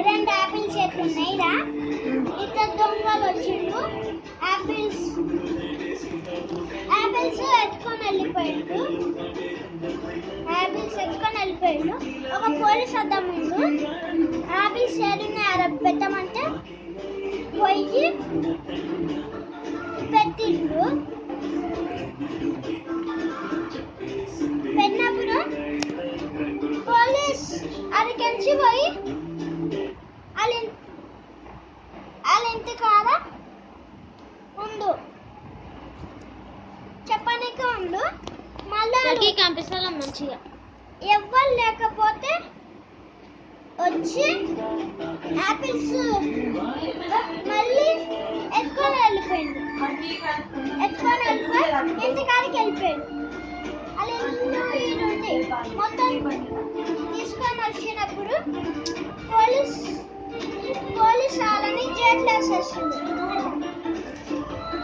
రెండు యాపిల్ చెట్లు ఉన్నాయిరా. ఇద్దరు దొంగలు వచ్చిండు. యాపిల్స్ ఎత్తుకొని వెళ్ళిపోయిండు. ఒక పోలీస్ అద్దం ముందు యాపిల్స్ ఏడున్నాయో పెట్టమంటే పోయి పెట్టిండు. పెట్టినప్పుడు పోలీస్ అడిగించి పోయి వాళ్ళ ఇంటికాడ ఉండు చెప్పనీకి ఉండు. మళ్ళీ కనిపిస్తా మంచిగా ఎవ్వరు లేకపోతే వచ్చి యాపిల్స్ మళ్ళీ ఎత్తుకొని వెళ్ళిపోయింది. ఇంటికాడికి వెళ్ళిపోయాడు. అలా ఈడుండి మొత్తం తీసుకొని వచ్చినప్పుడు పోలీస్ వాళ్ళని జైల్లో వేసేసింది.